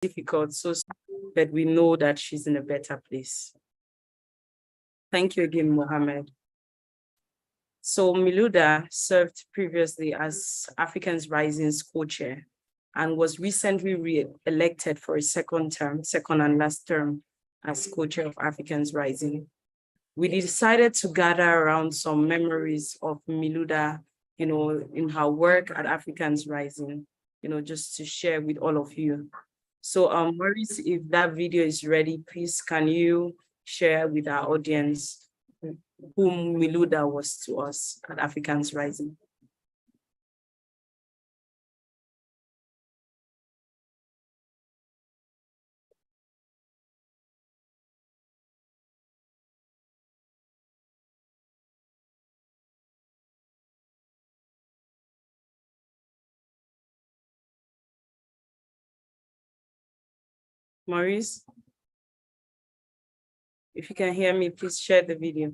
difficult, so that we know that she's in a better place. Thank you again, Mohammed. So Milouda served previously as Africans Rising's co-chair and was recently re-elected for a second and last term as co-chair of Africans Rising. We decided to gather around some memories of Milouda, in her work at Africans Rising, just to share with all of you. So Maurice, if that video is ready, please can you share with our audience whom Milouda was to us at Africans Rising? Maurice, if you can hear me, please share the video.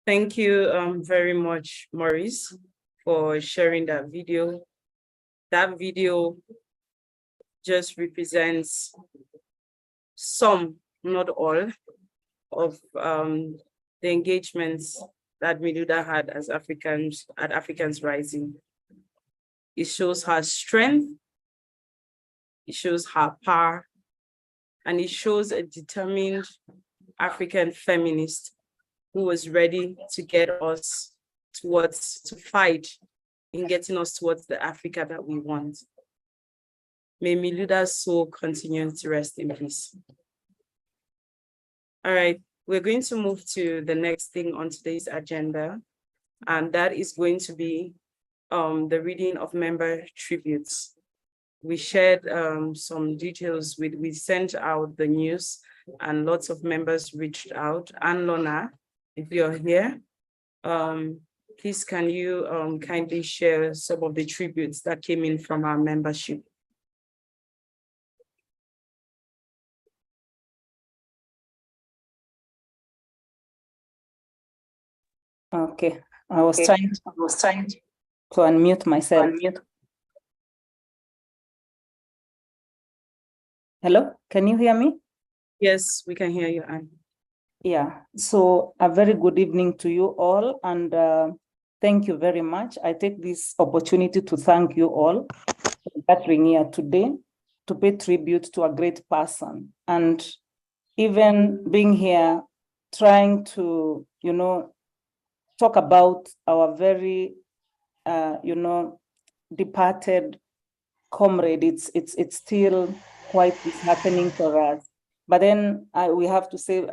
Thank you very much, Maurice, for sharing that video. That video just represents some, not all, of the engagements that Milouda had as Africans Rising. It shows her strength, it shows her power, and it shows a determined African feminist who was ready to get us to fight in getting us towards the Africa that we want. May Milouda's soul continue to rest in peace. All right, we're going to move to the next thing on today's agenda, and that is going to be the reading of member tributes. We shared some details we sent out the news, and lots of members reached out. And Lona, if you're here, please can you kindly share some of the tributes that came in from our membership? Okay, I was trying to unmute myself. Hello, can you hear me? Yes, we can hear you, Anne. Yeah, so a very good evening to you all, and thank you very much. I take this opportunity to thank you all for gathering here today to pay tribute to a great person, and even being here trying to, talk about our very, departed comrade. It's still quite disheartening for us. But then we have to say,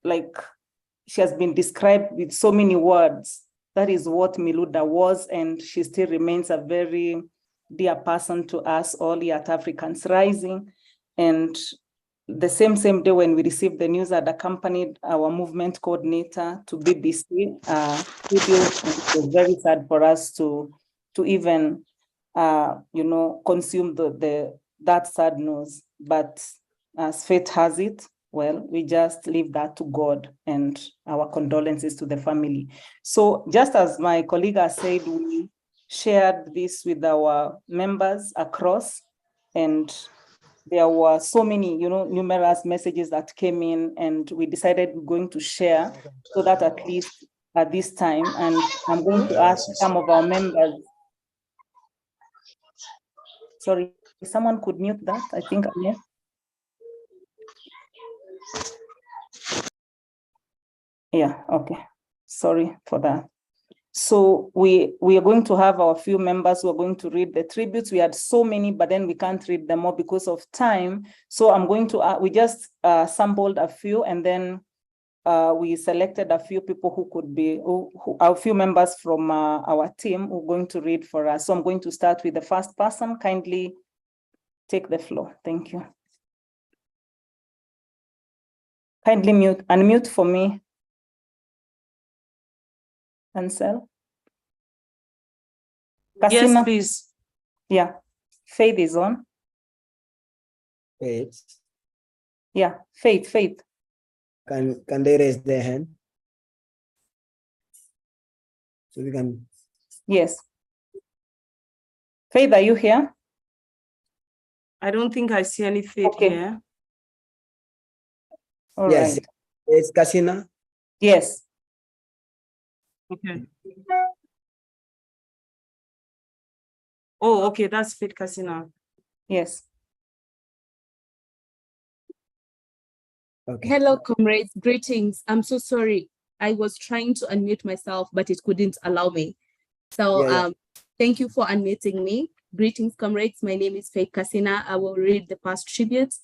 like she has been described with so many words. That is what Milouda was, and she still remains a very dear person to us all here at Africans Rising. And the same day when we received the news, I'd accompanied our movement coordinator to BBC studio. It was very sad for us to even consume that sad news. But as fate has it, well, we just leave that to God, and our condolences to the family. So just as my colleague has said, we shared this with our members across, and there were so many, numerous messages that came in, and we decided we're going to share so that at least at this time, and I'm going to ask some of our members. Sorry, someone could mute that, I think. Yeah, okay. Sorry for that. So we are going to have our few members who are going to read the tributes. We had so many, but then we can't read them all because of time. So I'm going to, we just sampled a few, and then we selected a few people who could be, a few members from our team who are going to read for us. So I'm going to start with the first person. Kindly take the floor. Thank you. Kindly unmute for me. Ansel? Yes, please. Yeah, Faith is on. Faith. Yeah, Faith. Can they raise their hand? So we can. Yes. Faith, are you here? I don't think I see any Faith here. All yes. right. It's Kasina. Yes. Okay. Oh, okay, that's Faith Kasina. Yes. Okay. Hello, comrades. Greetings. I'm so sorry. I was trying to unmute myself, but it couldn't allow me. So thank you for unmuting me. Greetings, comrades. My name is Faith Kasina. I will read the past tributes.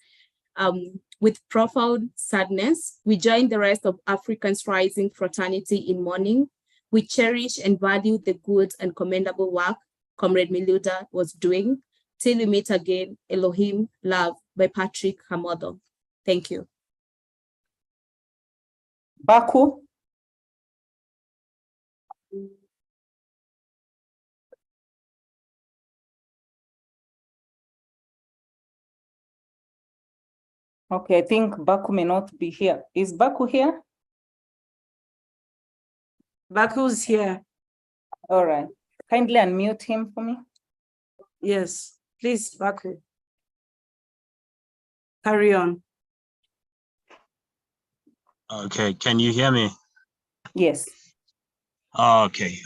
With profound sadness, we join the rest of Africans Rising Fraternity in mourning. We cherish and value the good and commendable work Comrade Milouda was doing. Till we meet again, Elohim, love, by Patrick Hamodo. Thank you. Baku. Okay, I think Baku may not be here. Is Baku here? Baku's here. All right. Kindly unmute him for me. Yes, please, Baku. Carry on. Okay, can you hear me? Yes. Okay.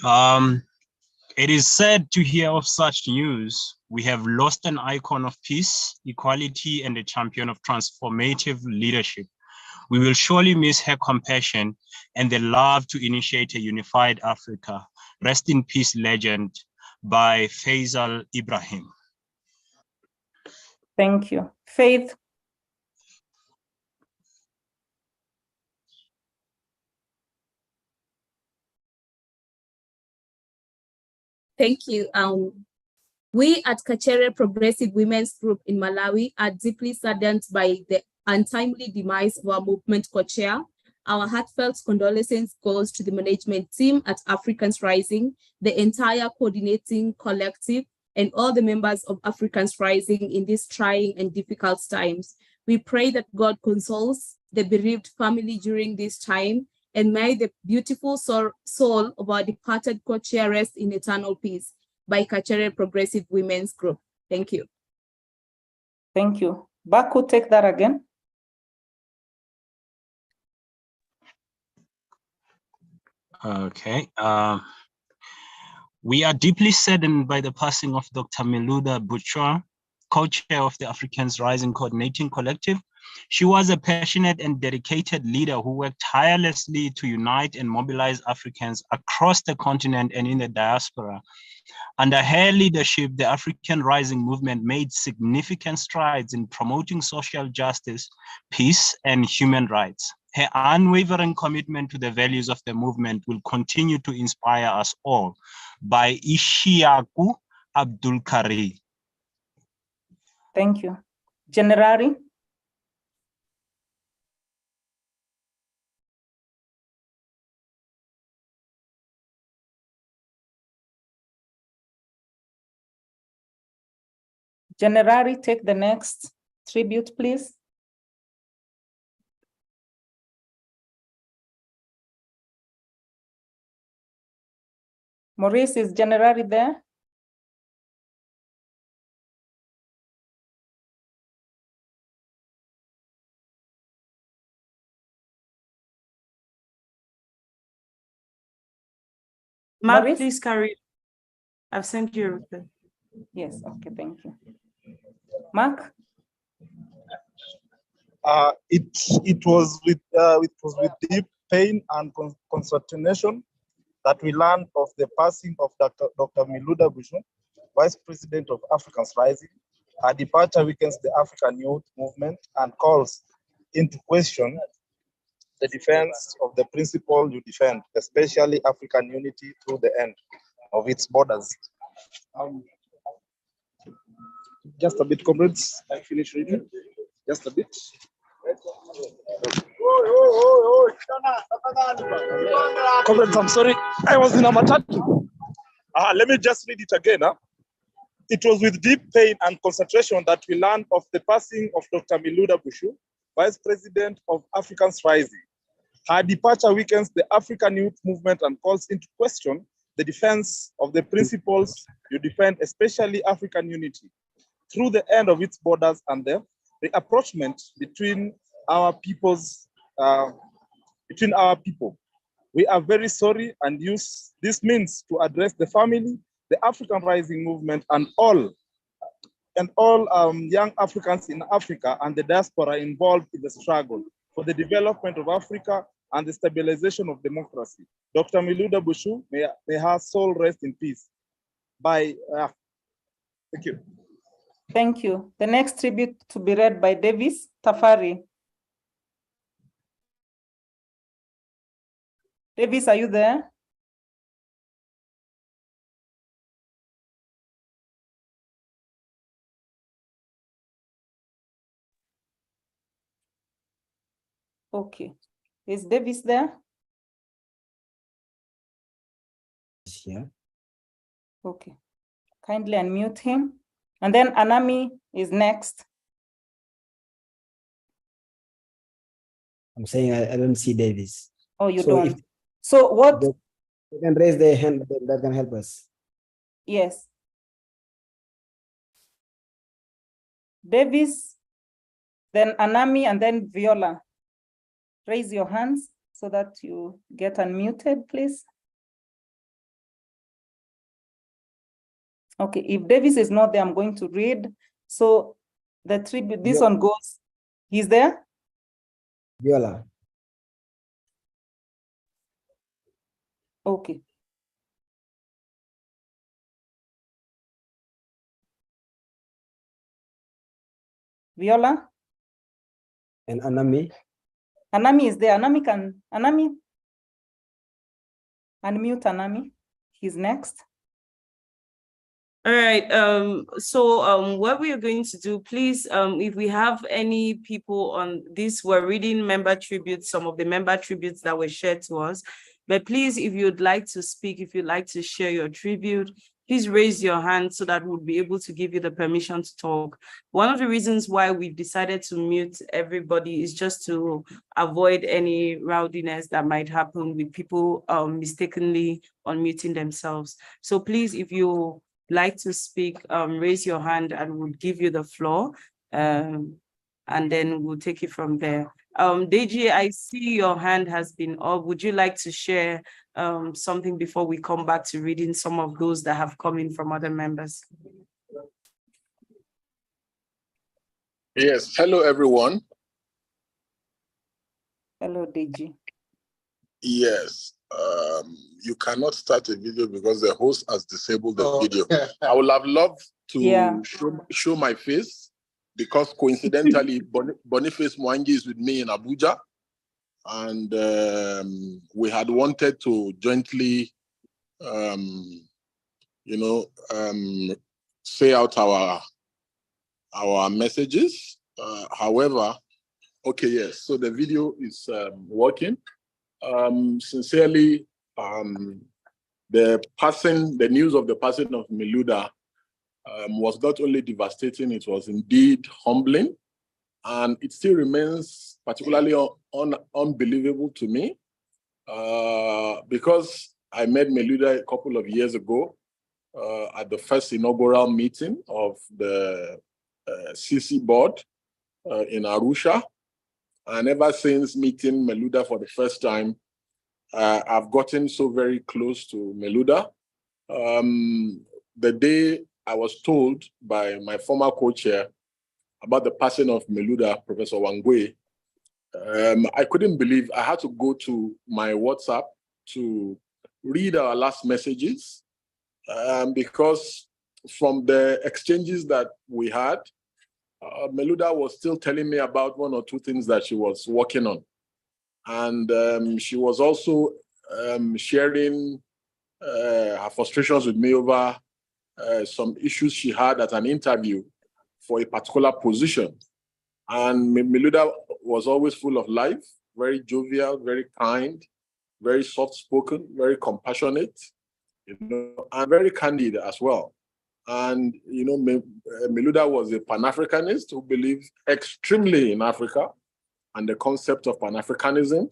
It is sad to hear of such news. We have lost an icon of peace, equality, and a champion of transformative leadership. We will surely miss her compassion and the love to initiate a unified Africa. Rest in peace, legend, by Faisal Ibrahim. Thank you. Faith. Thank you. We at Kachere Progressive Women's Group in Malawi are deeply saddened by the untimely demise of our movement co-chair. Our heartfelt condolences goes to the management team at Africans Rising, the entire coordinating collective, and all the members of Africans Rising in these trying and difficult times. We pray that God consoles the bereaved family during this time, and may the beautiful soul of our departed co-chair rest in eternal peace. By Kachere Progressive Women's Group. Thank you. Thank you. Baku, take that again. Okay. We are deeply saddened by the passing of Dr. Milouda Bouichou, co-chair of the Africans Rising Coordinating Collective. She was a passionate and dedicated leader who worked tirelessly to unite and mobilize Africans across the continent and in the diaspora. Under her leadership, the African Rising movement made significant strides in promoting social justice, peace, and human rights. Her unwavering commitment to the values of the movement will continue to inspire us all. By Ishiaku Abdul Kari. Thank you. Generari. Generari, take the next tribute, please. Maurice, is Generari there? Mark, Maurice? please carry. I've sent you a request. Yes, okay, thank you. Mark? It was with deep pain and consternation that we learned of the passing of Dr. Milouda Bouichou, Vice President of Africans Rising. Her departure weakens the African youth movement and calls into question the defense of the principle you defend, especially African unity through the end of its borders. Just a bit, comrades. I finish reading. Just a bit. Comrades, I'm sorry. I was in a matatu. Let me just read it again. It was with deep pain and concentration that we learned of the passing of Dr. Milouda Bouichou, Vice President of Africans Rising. Her departure weakens the African youth movement and calls into question the defense of the principles you defend, especially African unity, through the end of its borders and the rapprochement between our peoples, We are very sorry and use this means to address the family, the African Rising movement, and all young Africans in Africa and the diaspora involved in the struggle for the development of Africa and the stabilization of democracy. Dr. Milouda Bouichou, may her soul rest in peace. Thank you. Thank you. The next tribute to be read by Davis Tafari. Davis, are you there? Okay. Is Davis there? Yeah. Okay. Kindly unmute him. And then Anami is next. I'm saying I don't see Davis. Oh, you So don't. if So what? they can raise their hand, that can help us. Yes. Davis, then Anami, and then Viola. Raise your hands so that you get unmuted, please. Okay, if Davis is not there, I'm going to read. So the tribute, this one goes, he's there? Viola. Okay. Viola? And Anami. Anami is there. Anami, unmute Anami. He's next. All right. What we are going to do, please, if we have any people on this, we're reading member tributes, some of the member tributes that were shared to us. But please, if you'd like to speak, if you'd like to share your tribute, please raise your hand so that we'll be able to give you the permission to talk. One of the reasons why we've decided to mute everybody is just to avoid any rowdiness that might happen with people mistakenly unmuting themselves. So please, if you like to speak, raise your hand and we'll give you the floor. And then we'll take it from there. Deji, I see your hand has been up. Would you like to share something before we come back to reading some of those that have come in from other members? Yes, hello everyone. Hello, Deji. Yes, you cannot start a video because the host has disabled the video. I would have loved to show my face because coincidentally, Boniface Mwangi is with me in Abuja. And we had wanted to jointly, say out our messages. However, okay, yes, so the video is working. Sincerely, the news of the passing of Milouda was not only devastating, it was indeed humbling. And it still remains particularly unbelievable to me because I met Milouda a couple of years ago at the first inaugural meeting of the CC board in Arusha. And ever since meeting Milouda for the first time, I've gotten so very close to Milouda. The day I was told by my former co-chair about the passing of Milouda, Professor Wangwe, I couldn't believe. I had to go to my WhatsApp to read our last messages because from the exchanges that we had, Milouda was still telling me about one or two things that she was working on. And she was also sharing her frustrations with me over some issues she had at an interview for a particular position. And Milouda was always full of life, very jovial, very kind, very soft-spoken, very compassionate, and very candid as well. And, Milouda was a Pan-Africanist who believed extremely in Africa and the concept of Pan-Africanism.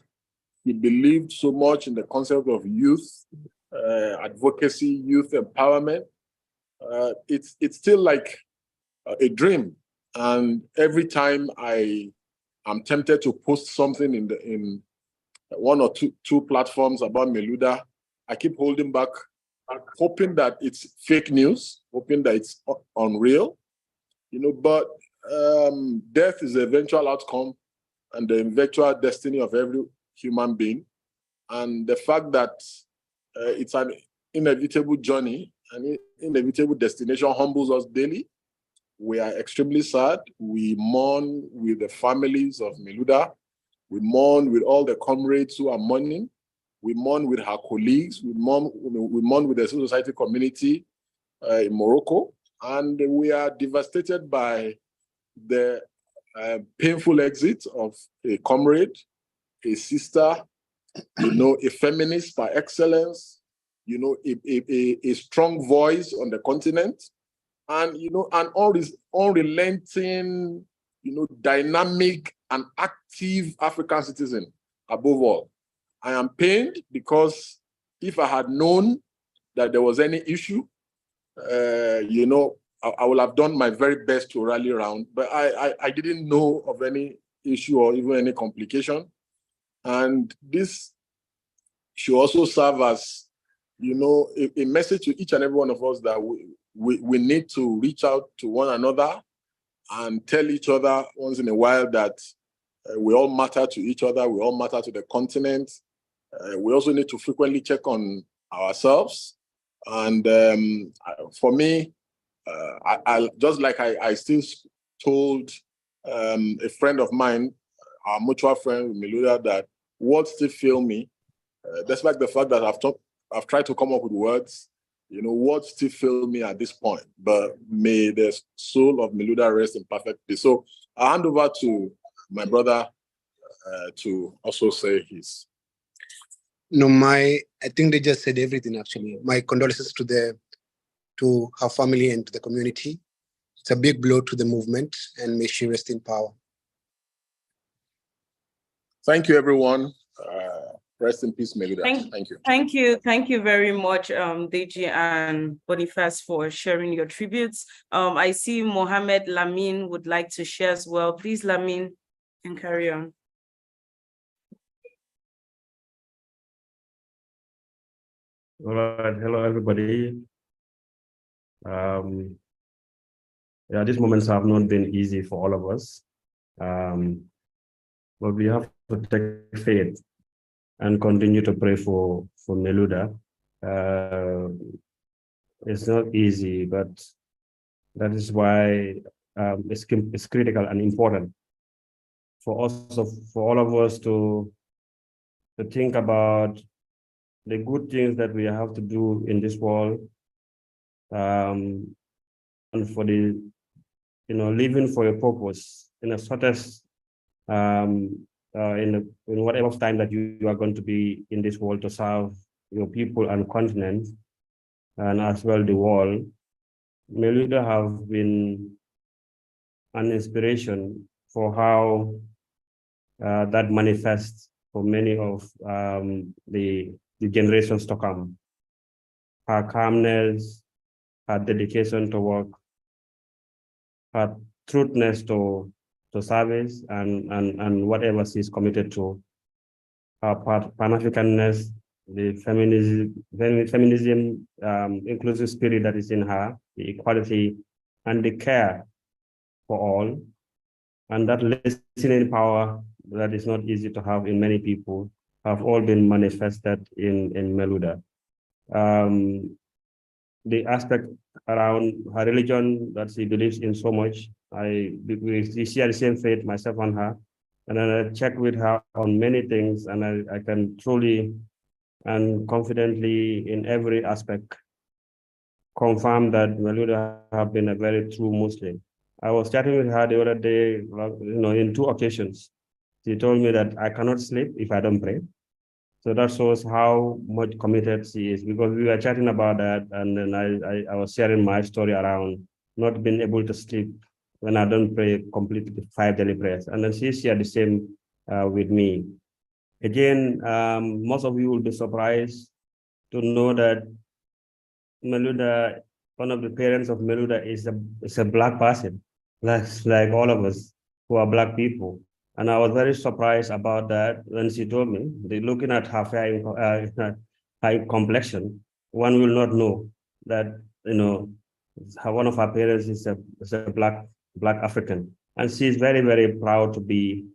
He believed so much in the concept of youth advocacy, youth empowerment. It's still like a dream. And every time I'm tempted to post something in one or two platforms about Milouda, I keep holding back, hoping that it's fake news, hoping that it's unreal, but death is the eventual outcome and the eventual destiny of every human being. And the fact that it's an inevitable journey, an inevitable destination humbles us daily. We are extremely sad. We mourn with the families of Milouda. We mourn with all the comrades who are mourning. We mourn with her colleagues. We mourn with the civil society community in Morocco. And we are devastated by the painful exit of a comrade, a sister, a feminist by excellence, a strong voice on the continent, and an unrelenting, dynamic and active African citizen above all. I am pained because if I had known that there was any issue, I would have done my very best to rally around, but I didn't know of any issue or even any complication. And this should also serve as, a message to each and every one of us that we need to reach out to one another and tell each other once in a while that we all matter to each other, we all matter to the continent. We also need to frequently check on ourselves. And for me, I just like I still told a friend of mine, our mutual friend Milouda, that words still fail me, despite the fact that I've tried to come up with words. Words still fail me at this point. But may the soul of Milouda rest in perfect peace. So I'll hand over to my brother to also say his. No, I think they just said everything. Actually, my condolences to her family and to the community. It's a big blow to the movement, and may she rest in power. Thank you, everyone. Rest in peace, Milouda. Thank you. Thank you very much, Deji and Boniface, for sharing your tributes. I see Mohammed Lamin would like to share as well. Please, Lamin, and carry on. All right, hello everybody. These moments have not been easy for all of us, but we have to take faith and continue to pray for Milouda. It's not easy, but that is why it's critical and important for us, for all of us to think about the good things that we have to do in this world, and for the, living for a purpose in a shortest, in whatever time that you are going to be in this world to serve your people and continent, and as well the world. Milouda have been an inspiration for how that manifests for many of the generations to come. Her calmness, her dedication to work, her truthness to service and whatever she's committed to, her Pan-Africanness, the feminism, inclusive spirit that is in her, the equality and the care for all, and that listening power that is not easy to have in many people have all been manifested in Milouda. The aspect around her religion that she believes in so much, we share the same faith, myself and her, and then I check with her on many things, and I can truly and confidently in every aspect confirm that Milouda have been a very true Muslim. I was chatting with her the other day, in 2 occasions. She told me that I cannot sleep if I don't pray. So that shows how much committed she is, because we were chatting about that, and then I was sharing my story around not being able to sleep when I don't pray completely 5 daily prayers. And then she shared the same with me. Again, most of you will be surprised to know that Milouda, one of the parents of Milouda is a Black person, like all of us who are Black people. And I was very surprised about that when she told me, looking at her fair high complexion, one will not know that, one of her parents is a Black African. And she is very, very proud to be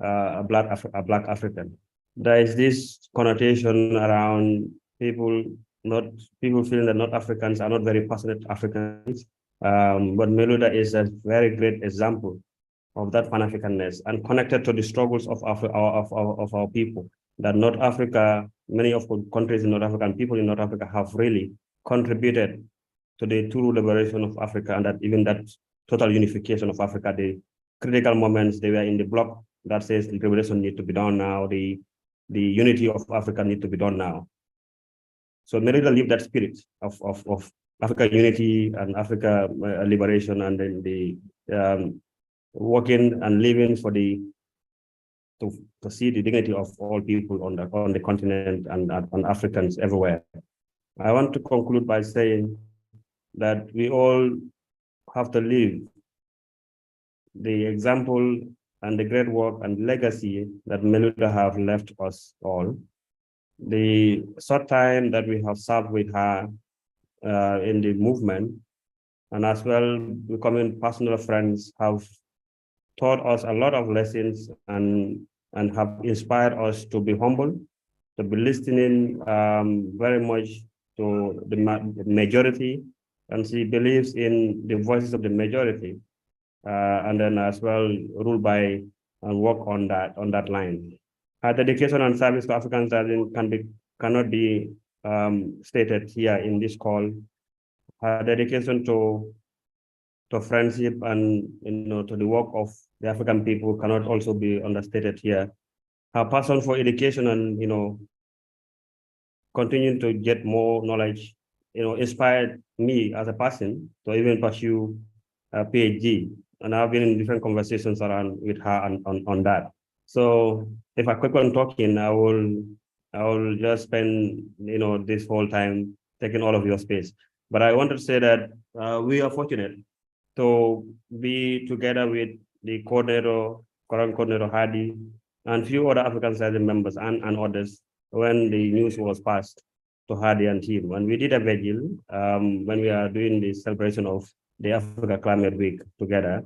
a Black African. There is this connotation around people feeling that not Africans are not very passionate Africans. But Milouda is a very great example of that Pan-Africanness and connected to the struggles of our people. That North Africa, many of the countries in North Africa and people in North Africa have really contributed to the true liberation of Africa, and that even that total unification of Africa, the critical moments they were in the block that says the liberation need to be done now, the unity of Africa need to be done now. So Milouda lived that spirit of Africa unity and Africa liberation, and then the working and living for to see the dignity of all people on the continent and Africans everywhere. I want to conclude by saying that we all have to live the example and the great work and legacy that Milouda have left us all. The short time that we have served with her in the movement, and as well becoming personal friends, have taught us a lot of lessons and have inspired us to be humble, to be listening very much to the majority, and she believes in the voices of the majority, and then as well rule by and work on that line. Her dedication and service to African studies cannot be stated here in this call. Her dedication to friendship and to the work of the African people cannot also be understated here. Her passion for education and continuing to get more knowledge, inspired me as a person to even pursue a PhD. And I've been in different conversations around with her on that. So if I keep on talking, I will just spend this whole time taking all of your space. But I want to say that we are fortunate to be together with the current coordinator Hadi, and few other African Society members and others when the news was passed to Hadi and team. When we did a vigil, when we are doing the celebration of the Africa Climate Week together,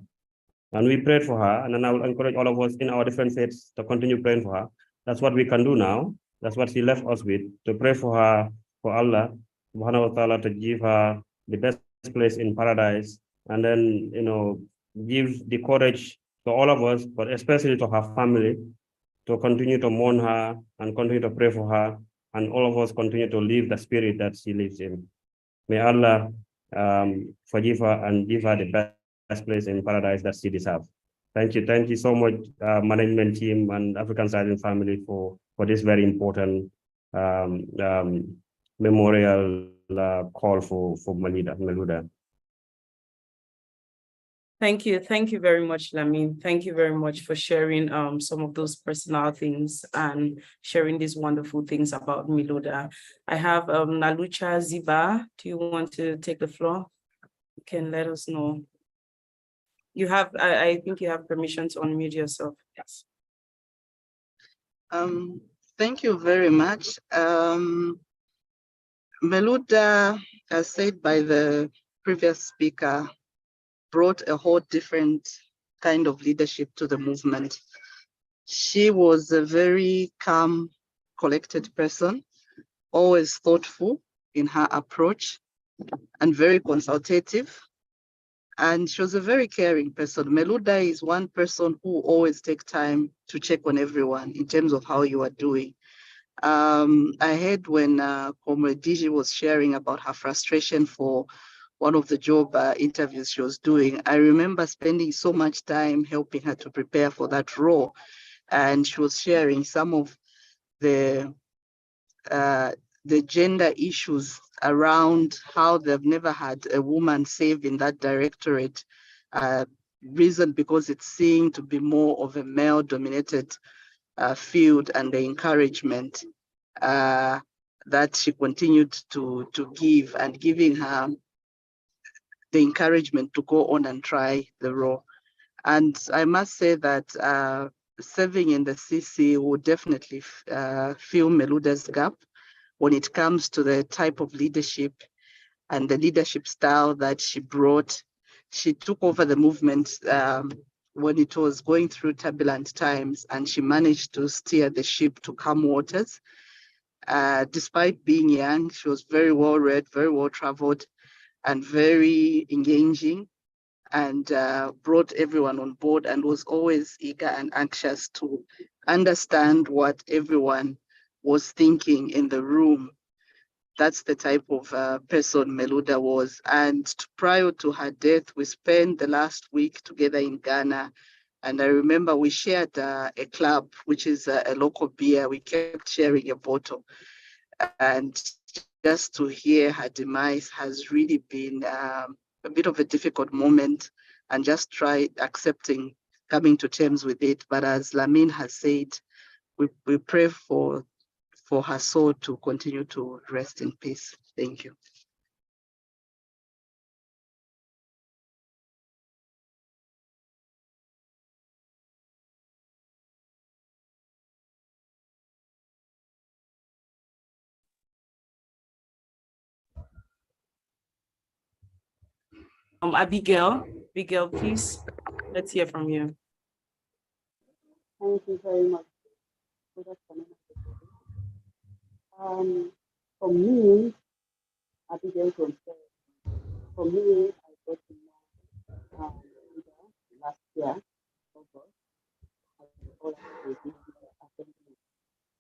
and we prayed for her, and then I will encourage all of us in our different faiths to continue praying for her. That's what we can do now. That's what she left us with, to pray for her, for Allah, subhanahu wa ta'ala, to give her the best place in paradise, and then, give the courage to all of us, but especially to her family, to continue to mourn her and continue to pray for her, and all of us continue to live the spirit that she lives in. May Allah forgive her and give her the best place in paradise that she deserves. Thank you so much, management team and African Silent family for this very important memorial call for Milouda. Thank you very much, Lamin. Thank you very much for sharing some of those personal things and sharing these wonderful things about Milouda. I have Nalucha Ziba. Do you want to take the floor? You can let us know. You have, I think you have permission to unmute yourself. Yes. Thank you very much. Milouda, as said by the previous speaker, brought a whole different kind of leadership to the movement. She was a very calm, collected person, always thoughtful in her approach and very consultative. And she was a very caring person. Milouda is one person who always takes time to check on everyone in terms of how you are doing. I heard when Comrade Vigil was sharing about her frustration for one of the job interviews she was doing. I remember spending so much time helping her to prepare for that role. And she was sharing some of the gender issues around how they've never had a woman serve in that directorate. Reason because it's seen to be more of a male-dominated field, and the encouragement that she continued to give, and giving her the encouragement to go on and try the role. And I must say that serving in the CC will definitely fill Milouda's gap when it comes to the type of leadership and the leadership style that she brought. She took over the movement when it was going through turbulent times, and she managed to steer the ship to calm waters. Despite being young, she was very well read, very well traveled, and very engaging, and brought everyone on board, and was always eager and anxious to understand what everyone was thinking in the room. That's the type of person Milouda was. And prior to her death, we spent the last week together in Ghana. And I remember we shared a club, which is a local beer. We kept sharing a bottle. And just to hear her demise has really been a bit of a difficult moment, and just try accepting, coming to terms with it. But as Lamin has said, we pray for her soul to continue to rest in peace. Thank you. Abigail, please, let's hear from you. Thank you very much. For me, Abigail Gonzalez, for me, I got to know last year, August.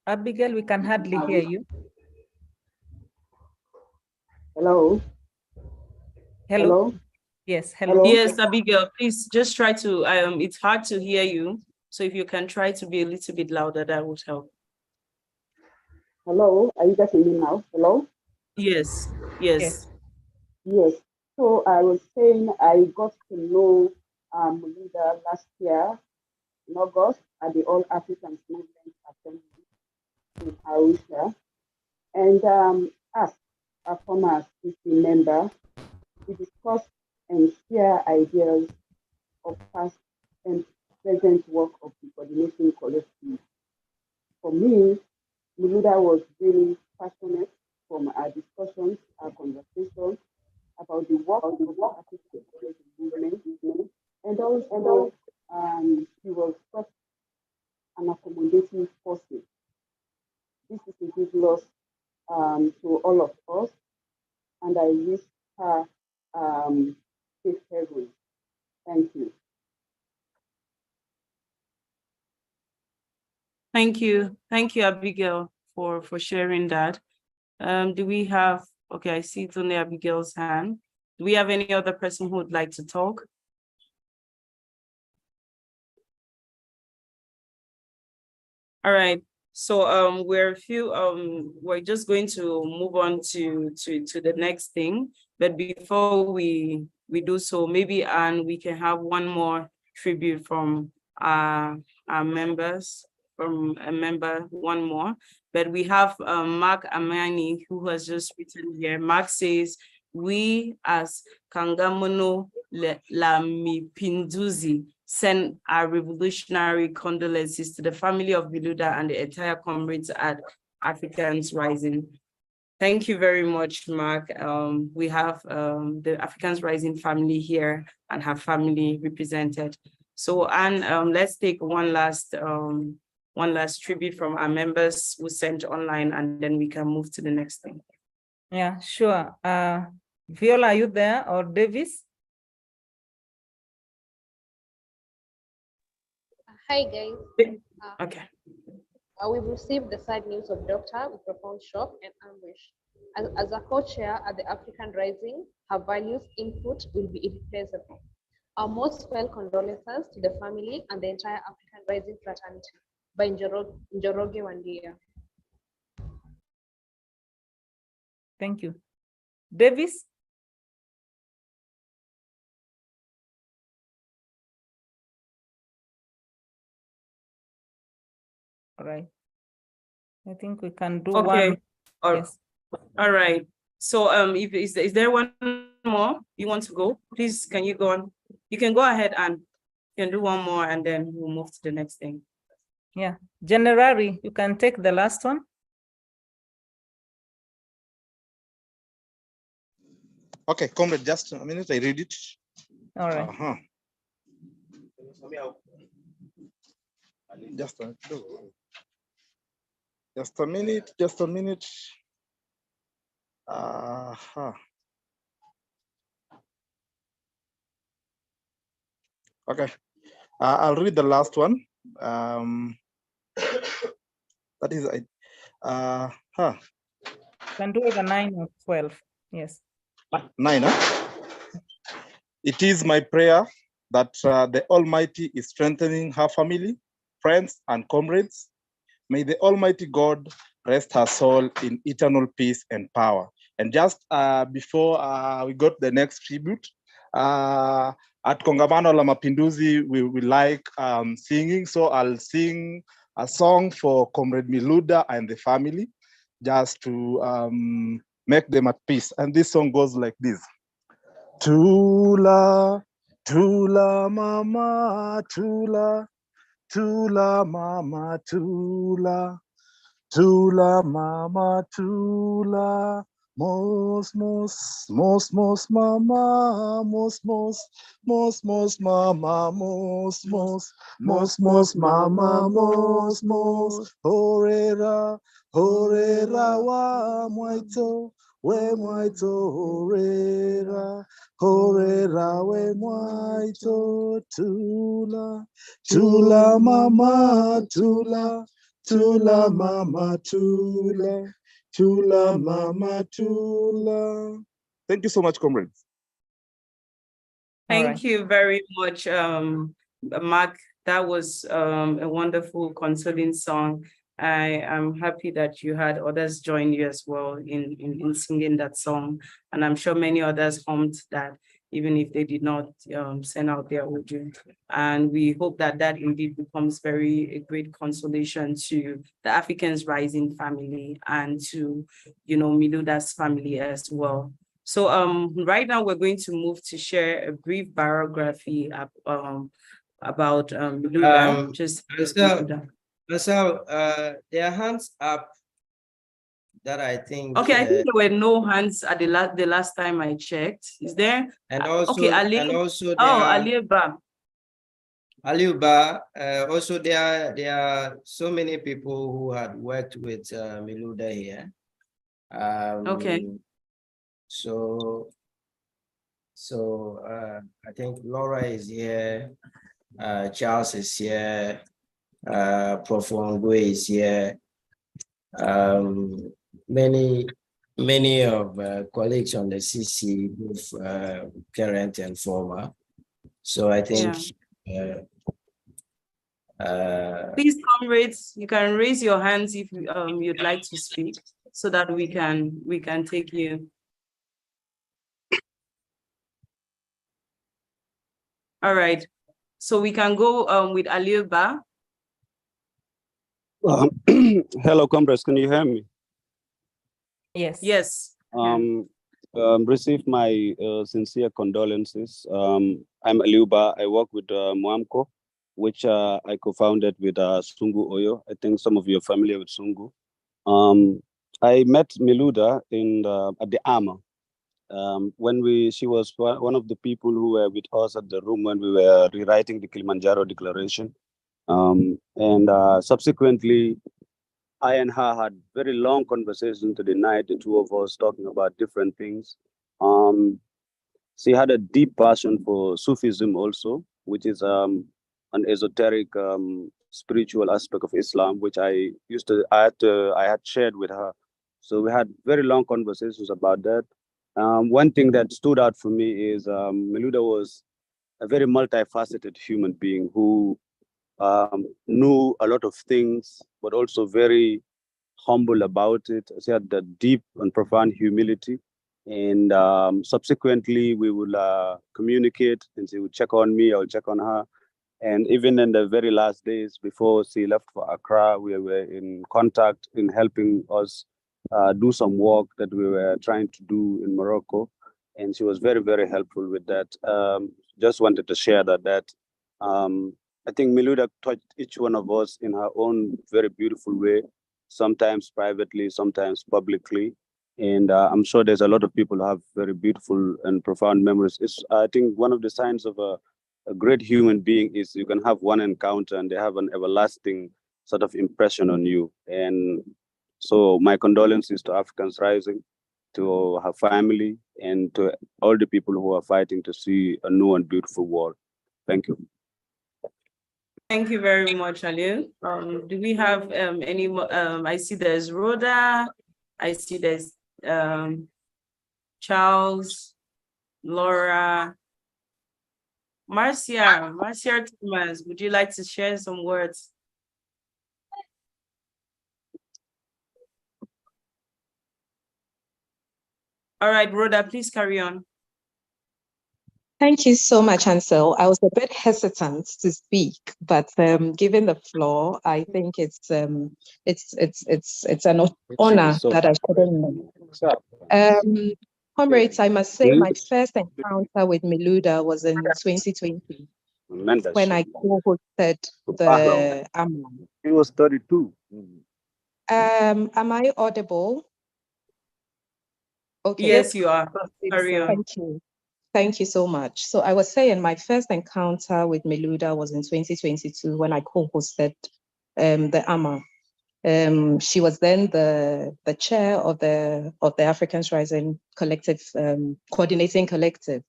Abigail, we can hardly hear you. Hello? Hello? Yes, hello. Yes, Abigail, please just try to, it's hard to hear you. So if you can try to be a little bit louder, that would help. Hello, are you getting me now? Hello? Yes. Yes. So I was saying I got to know Milouda last year in August at the All Africans Movement Assembly in Arusha. And as a former CC member, we discussed and share ideas of past and present work of the coordinating collective. For me, Milouda was really passionate from our discussions, our conversations about the work of the African movement, and also she was such an accommodating person. This is a big loss to all of us, and I wish her safe haven. Thank you. Thank you, Abigail, for sharing that. Do we have, okay, I see it's only Abigail's hand. Do we have any other person who would like to talk? All right, so we're just going to move on to the next thing. But before we we do so. Maybe and we can have one more tribute from our members, from a member, one more. But we have Mark Amani, who has just written here. Mark says, we as Kangamono Lamipinduzi send our revolutionary condolences to the family of Milouda and the entire comrades at Africans Rising. Thank you very much, Mark. We have the Africans Rising family here and her family represented. So, and let's take one last tribute from our members who sent online, and then we can move to the next thing. Yeah, sure. Viola, are you there, or Davis? Hi, guys. Okay. We've received the sad news of Doctor with profound shock and anguish. As a co-chair at the African Rising, her values input will be irreplaceable. Our most felt condolences to the family and the entire African Rising fraternity by Njoroge Wandia. Thank you. Davis? All right. I think we can do one. Yes. All right. So if is there one more you want to go? Please, can you go on? You can go ahead and you can do one more, and then we'll move to the next thing. Yeah. January, you can take the last one. Okay, Comrade, just a minute, I read it. All right. Just a minute. Okay, I'll read the last one. That is, Can do it a 9 or 12. Yes. 9, huh? It is my prayer that the Almighty is strengthening her family, friends, and comrades. May the Almighty God rest her soul in eternal peace and power. And just before we got the next tribute, at Kongamano la Mapinduzi, we like singing. So I'll sing a song for Comrade Milouda and the family, just to make them at peace. And this song goes like this. Tula, tula mama, tula, tula mama, tula, tula mama, tula, mos mama, mos mama, mos mama, mos, horera wa mwaito, we mwaito horera we mwaito, tula mama, tula mama, tula mama, tula. Thank you so much, comrades. Thank you very much, Mark. That was a wonderful consoling song. I am happy that you had others join you as well in singing that song. And I'm sure many others hummed that, even if they did not send out their audio. And we hope that that indeed becomes a great consolation to the Africans Rising family and to, Milouda's family as well. So right now we're going to move to share a brief biography about Milouda. So there are hands up that I think. Okay, I think there were no hands at the last time I checked. Is there? And also, okay, Aliuba. Aliuba. Also, there are so many people who had worked with Milouda here. Okay. So I think Laura is here. Charles is here. Prof. Wangwe is here. Many of colleagues on the CC, both current and former. So I think please, comrades, you can raise your hands if you'd like to speak, so that we can take you. All right. So we can go with Aliuba. Hello, comrades. Can you hear me? Yes. Yes. Receive my sincere condolences. I'm Aliuba. I work with Mwamko, which I co-founded with Sungu Oyo. I think some of you are familiar with Sungu. I met Milouda at the Armor. When she was one of the people who were with us at the room when we were rewriting the Kilimanjaro Declaration. And subsequently, I and her had very long conversation to the night, the two of us talking about different things. She had a deep passion for Sufism also, which is an esoteric spiritual aspect of Islam, which I had shared with her. So we had very long conversations about that. One thing that stood out for me is Milouda was a very multifaceted human being who knew a lot of things, but also very humble about it. She had that deep and profound humility. And subsequently, we will communicate, and she would check on me, I will check on her. And even in the very last days before she left for Accra, we were in contact in helping us do some work that we were trying to do in Morocco. And she was very, very helpful with that. Just wanted to share that I think Milouda touched each one of us in her own very beautiful way, sometimes privately, sometimes publicly. And I'm sure there's a lot of people who have very beautiful and profound memories. I think one of the signs of a great human being is you can have one encounter and they have an everlasting sort of impression on you. And so my condolences to Africans Rising, to her family, and to all the people who are fighting to see a new and beautiful world. Thank you. Thank you very much, Aliu. Do we have any more? I see there's Rhoda. I see there's Charles, Laura, Marcia Thomas. Would you like to share some words? All right, Rhoda, please carry on. Thank you so much, Ansel. I was a bit hesitant to speak, but given the floor, I think it's an honor that I couldn't. Comrades, I must say my first encounter with Milouda was in 2020 when I co-hosted the AMAN. He was 32. Am I audible? Okay. Yes, you are. Carry on. Thank you. Thank you so much. So I was saying my first encounter with Milouda was in 2022 when I co-hosted the AMA. She was then the chair of the Africans Rising Collective, coordinating collective.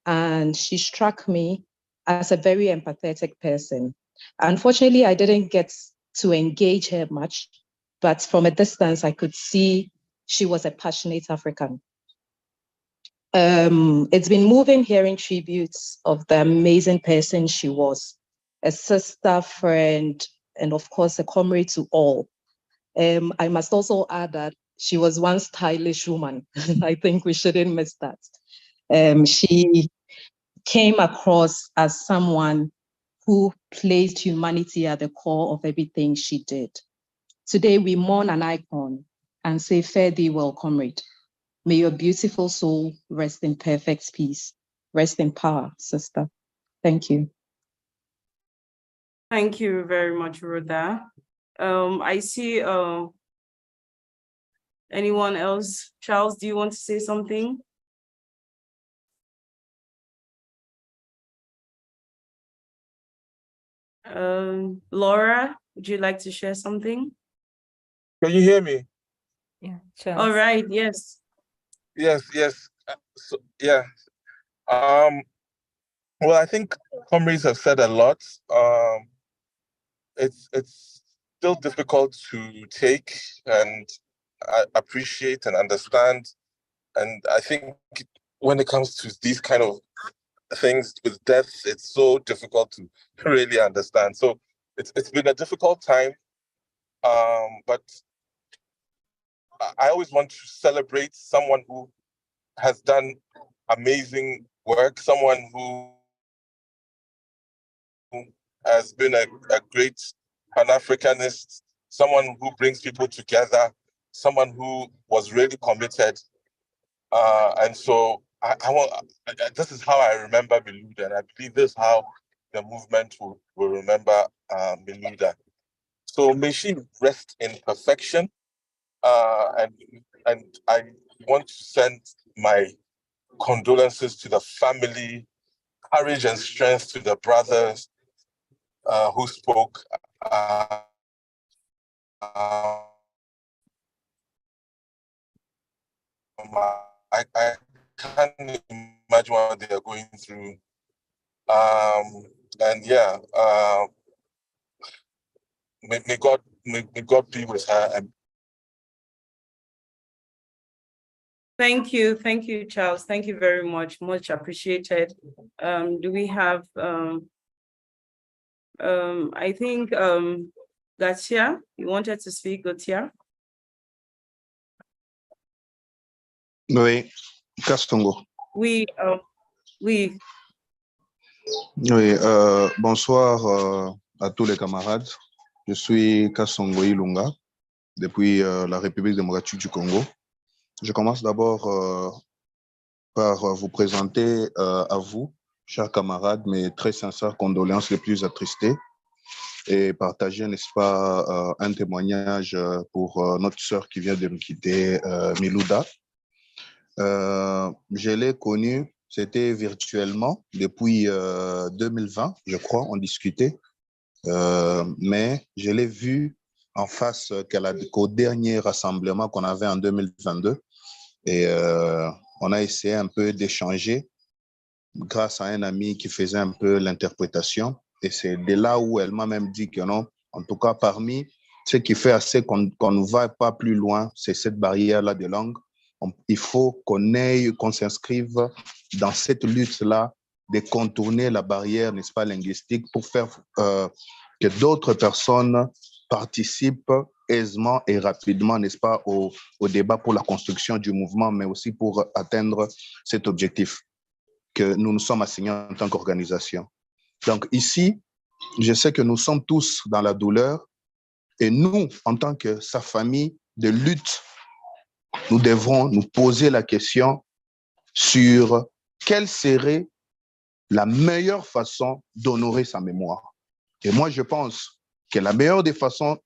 And she struck me as a very empathetic person. Unfortunately, I didn't get to engage her much, but from a distance, I could see she was a passionate African. It's been moving hearing tributes of the amazing person she was, a sister, friend, and of course, a comrade to all. I must also add that she was one stylish woman. I think we shouldn't miss that. She came across as someone who placed humanity at the core of everything she did. Today, we mourn an icon and say, fare thee well, comrade. May your beautiful soul rest in perfect peace. Rest in power, sister. Thank you. Thank you very much, Rhoda. I see anyone else? Charles, do you want to say something? Laura, would you like to share something? Can you hear me? Yeah, Charles. All right, yes. Yes. Well, I think comrades have said a lot. It's still difficult to take and appreciate and understand. And I think when it comes to these kind of things with death, it's so difficult to really understand. So it's been a difficult time. But I always want to celebrate someone who has done amazing work, someone who has been a great Pan-Africanist, someone who brings people together, someone who was really committed. And so this is how I remember Milouda, and I believe this is how the movement will remember Milouda. So may she rest in perfection. And I want to send my condolences to the family, courage and strength to the brothers who spoke. I can't imagine what they are going through. And yeah, may God be with her. And Thank you, Charles. Thank you very much. Much appreciated. Do we have I think Gatia, you wanted to speak, Gatia? Oui, Kastongo. Oui, oui. Oui, bonsoir à tous les camarades. Je suis Kasongo Ilunga, depuis la République démocratique du Congo. Je commence d'abord par vous présenter à vous, chers camarades, mes très sincères condoléances les plus attristées et partager, n'est-ce pas, un témoignage pour notre sœur qui vient de nous quitter, Milouda. Je l'ai connue, c'était virtuellement depuis 2020, je crois, on discutait, mais je l'ai vue en face qu'au dernier rassemblement qu'on avait en 2022 et on a essayé un peu d'échanger grâce à un ami qui faisait un peu l'interprétation et c'est de là où elle m'a même dit que non, en tout cas parmi ce qui fait assez qu'on ne va pas plus loin, c'est cette barrière-là de langue. Il faut qu'on s'inscrive dans cette lutte-là de contourner la barrière, n'est-ce pas, linguistique pour faire que d'autres personnes participent aisément et rapidement, n'est-ce pas, au débat pour la construction du mouvement, mais aussi pour atteindre cet objectif que nous nous sommes assignés en tant qu'organisation. Donc ici, je sais que nous sommes tous dans la douleur et nous, en tant que sa famille de lutte, nous devrons nous poser la question sur quelle serait la meilleure façon d'honorer sa mémoire. Et moi, je pense que la meilleure des façons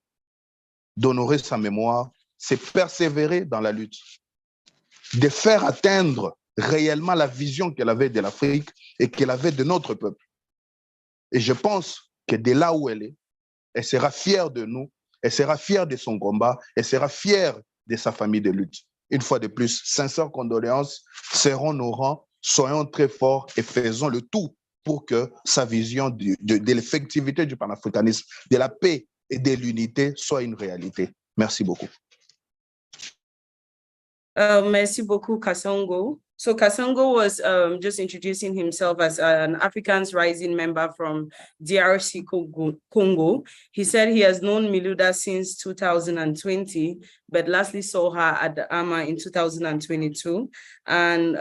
d'honorer sa mémoire, c'est persévérer dans la lutte, de faire atteindre réellement la vision qu'elle avait de l'Afrique et qu'elle avait de notre peuple. Et je pense que de là où elle sera fière de nous, elle sera fière de son combat, elle sera fière de sa famille de lutte. Une fois de plus, sincères condoléances, serrons nos rangs, soyons très forts et faisons le tout pour que sa vision de l'effectivité du panafricanisme, de la paix et de l'unité soit une réalité. Merci beaucoup. Merci beaucoup, Kasongo. So Kasongo was just introducing himself as an Africans Rising member from DRC Congo. He said he has known Milouda since 2020, but lastly saw her at the AMA in 2022 and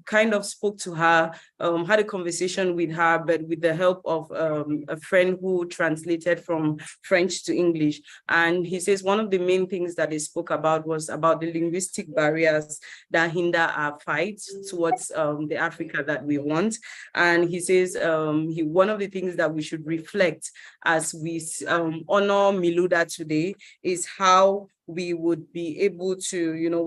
kind of spoke to her, had a conversation with her, but with the help of a friend who translated from French to English. And he says one of the main things that they spoke about was about the linguistic barriers that hinder our fight towards the Africa that we want. And he says one of the things that we should reflect as we honor Milouda today is how we would be able to, you know,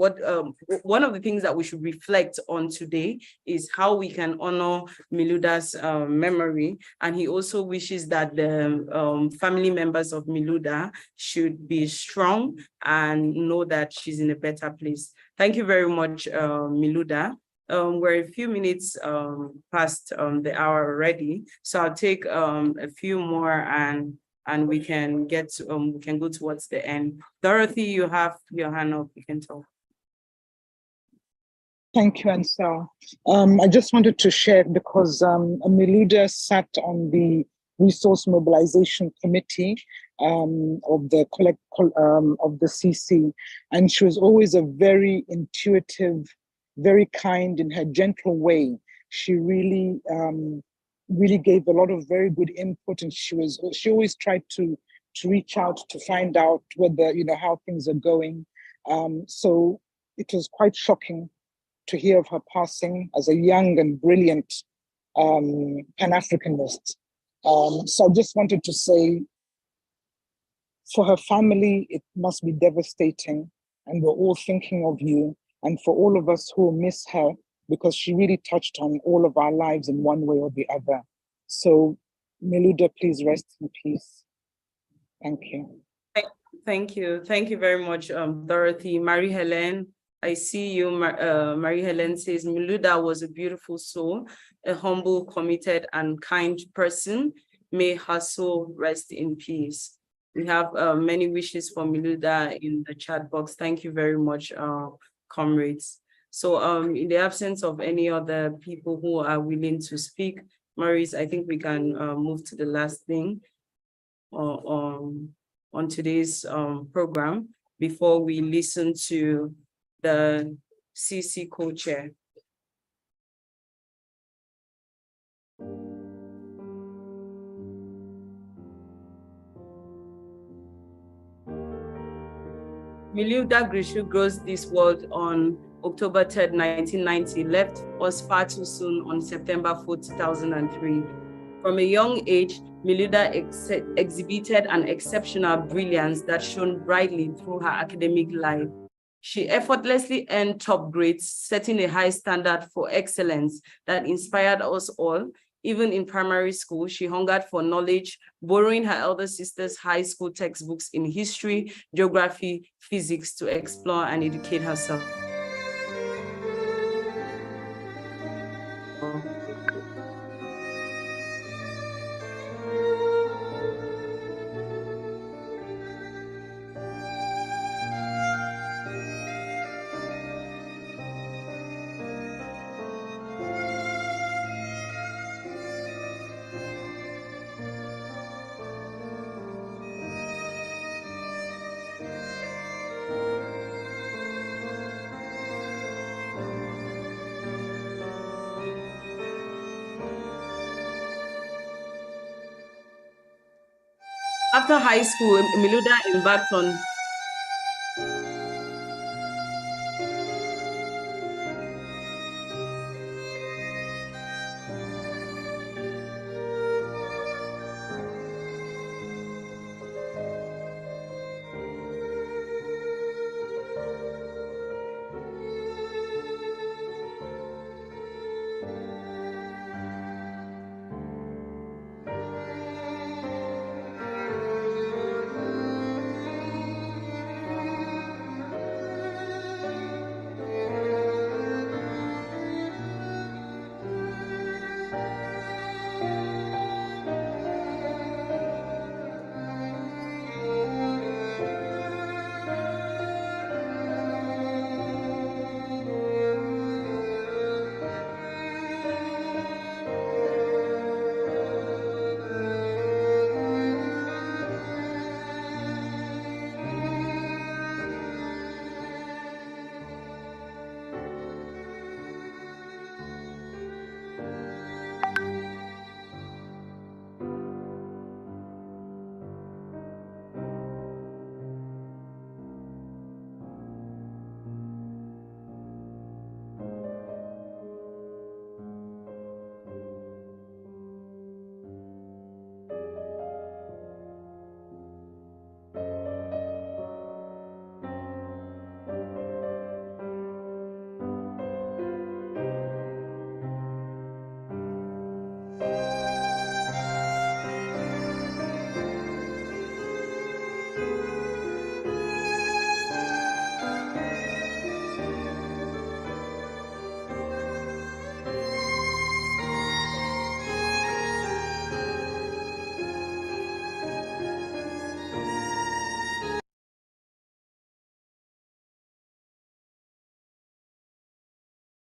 one of the things that we should reflect on today is how we can honor Milouda's memory. And he also wishes that the family members of Milouda should be strong and know that she's in a better place. Thank you very much, Milouda. We're a few minutes past the hour already, so I'll take a few more and we can get to, we can go towards the end. Dorothy, you have your hand up, you can talk. Thank you, Ansel. I just wanted to share because Milouda sat on the Resource Mobilization Committee of the CC, and she was always a very intuitive, very kind in her gentle way. She really really gave a lot of very good input, and she always tried to reach out to find out whether, how things are going. So it was quite shocking to hear of her passing as a young and brilliant Pan-Africanist. So I just wanted to say, for her family, it must be devastating, and we're all thinking of you. And for all of us who will miss her, because she really touched on all of our lives in one way or the other. So, Milouda, please rest in peace. Thank you. Thank you. Thank you very much, Dorothy. Marie-Hélène, I see you. Marie-Hélène says, Milouda was a beautiful soul, a humble, committed, and kind person. May her soul rest in peace. We have many wishes for Milouda in the chat box. Thank you very much, comrades. So in the absence of any other people who are willing to speak, Maurice, I think we can move to the last thing on today's program before we listen to the CC co-chair. Milouda Bouichou grows this world on October 3rd, 1990, left us far too soon on September 4th, 2003. From a young age, Milouda exhibited an exceptional brilliance that shone brightly through her academic life. She effortlessly earned top grades, setting a high standard for excellence that inspired us all. Even in primary school, she hungered for knowledge, borrowing her elder sister's high school textbooks in history, geography, physics to explore and educate herself. After high school, Milouda embarked on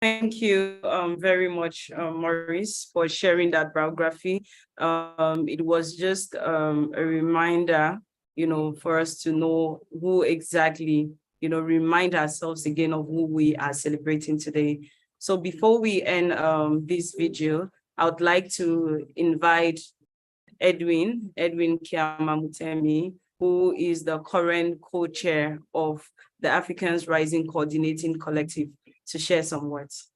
Thank you very much, Maurice, for sharing that biography. It was just a reminder, for us to know who exactly, remind ourselves again of who we are celebrating today. So before we end this vigil, I would like to invite Edwin Kiamamutemi, who is the current co-chair of the Africans Rising Coordinating Collective, to share some words.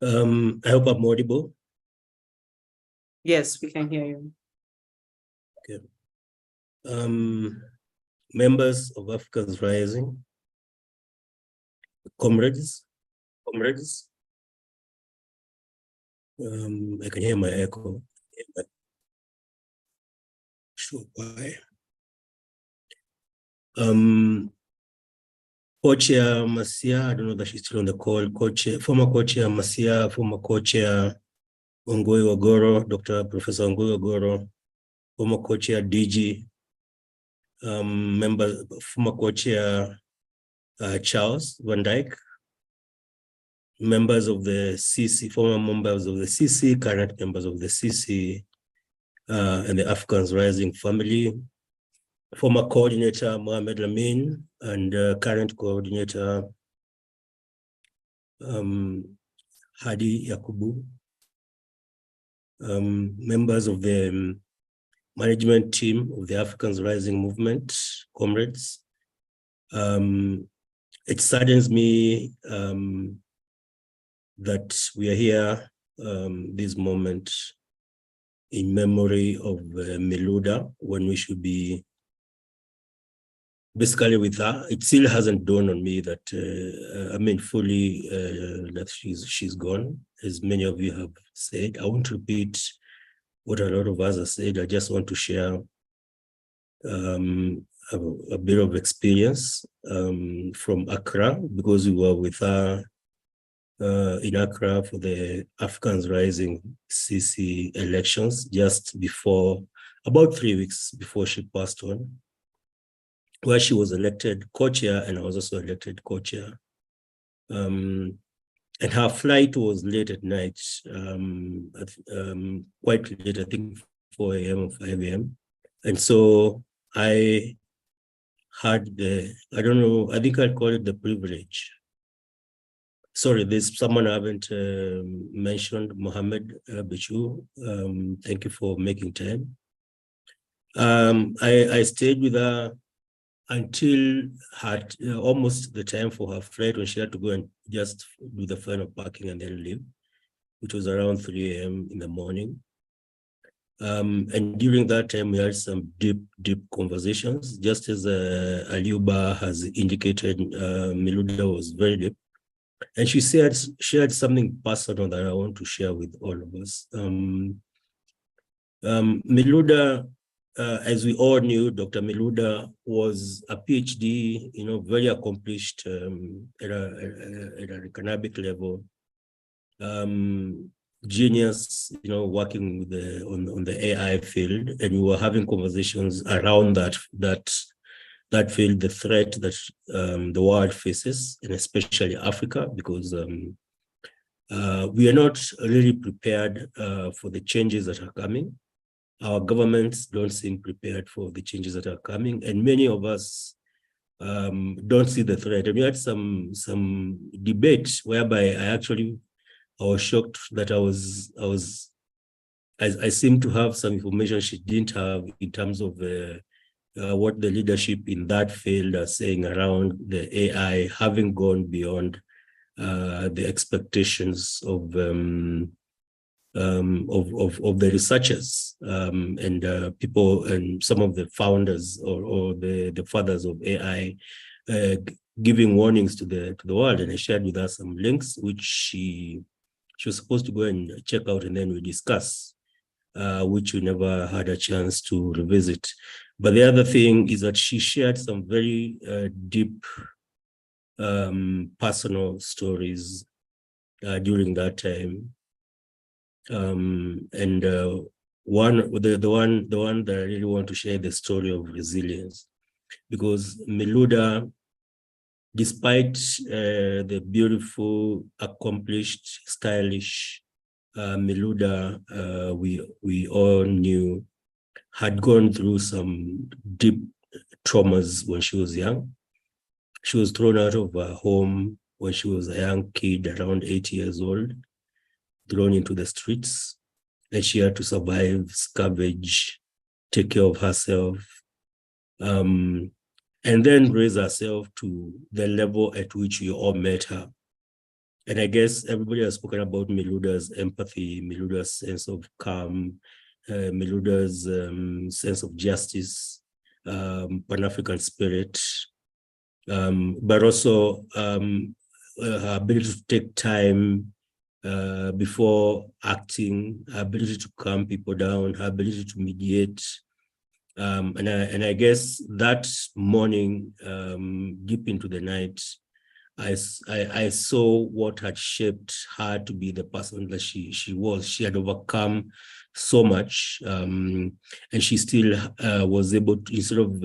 I hope I'm audible. Yes, we can hear you. Okay. Members of Africans Rising, comrades. I can hear my echo. Sure, why? Co-chair Masia, I don't know that she's still on the call. Co-chair, former co-chair Masia, former co-chair Ongoi Ogoro, Dr. Professor Ongoi Ogoro, former co-chair DG, member, former co-chair Charles Van Dyke, members of the CC, former members of the CC, current members of the CC, and the Africans Rising family, former coordinator Mohamed Lamin, and current coordinator Hadi Yakubu, members of the management team of the Africans Rising movement, comrades. It saddens me that we are here this moment in memory of Milouda, when we should be basically with her. It still hasn't dawned on me that, fully that she's gone, as many of you have said. I won't repeat what a lot of us have said. I just want to share a bit of experience from Accra, because we were with her in Accra for the Africans Rising CC elections just before, about 3 weeks before she passed on, where she was elected co-chair and I was also elected co-chair. And her flight was late at night, quite late, I think 4 a.m. or 5 a.m. And so I had the, I don't know, I think I'd call it the privilege. Sorry, there's someone I haven't mentioned, Mohammed Bouichou. Thank you for making time. I stayed with her until almost the time for her flight, when she had to go and just do the final packing and then leave, which was around 3 a.m. in the morning. And during that time, we had some deep conversations. Just as Aliuba has indicated, Milouda was very deep. And she shared something personal that I want to share with all of us. Milouda, as we all knew, Dr. Milouda was a PhD, very accomplished at a academic level, genius, working with on the AI field, and we were having conversations around that field, the threat that the world faces, and especially Africa, because we are not really prepared for the changes that are coming. Our governments don't seem prepared for the changes that are coming, and many of us don't see the threat. And we had some debate whereby I was shocked that I seemed to have some information she didn't have in terms of what the leadership in that field are saying around the AI having gone beyond the expectations of the researchers and people, and some of the founders or the fathers of AI giving warnings to the world. And I shared with us some links which she was supposed to go and check out, and then we discuss, which we never had a chance to revisit. But the other thing is that she shared some very deep personal stories during that time. And the one that I really want to share, the story of resilience, because Milouda, despite the beautiful, accomplished, stylish Milouda we all knew, had gone through some deep traumas when she was young. She was thrown out of her home when she was a young kid, around 8 years old, thrown into the streets, and she had to survive, scavenge, take care of herself, and then raise herself to the level at which we all met her. And I guess everybody has spoken about Milouda's empathy, Milouda's sense of calm, Milouda's sense of justice, Pan-African spirit, but also her ability to take time before acting, her ability to calm people down, her ability to mediate. And I guess that morning, deep into the night, I saw what had shaped her to be the person that she was. She had overcome so much, and she still was able to, instead of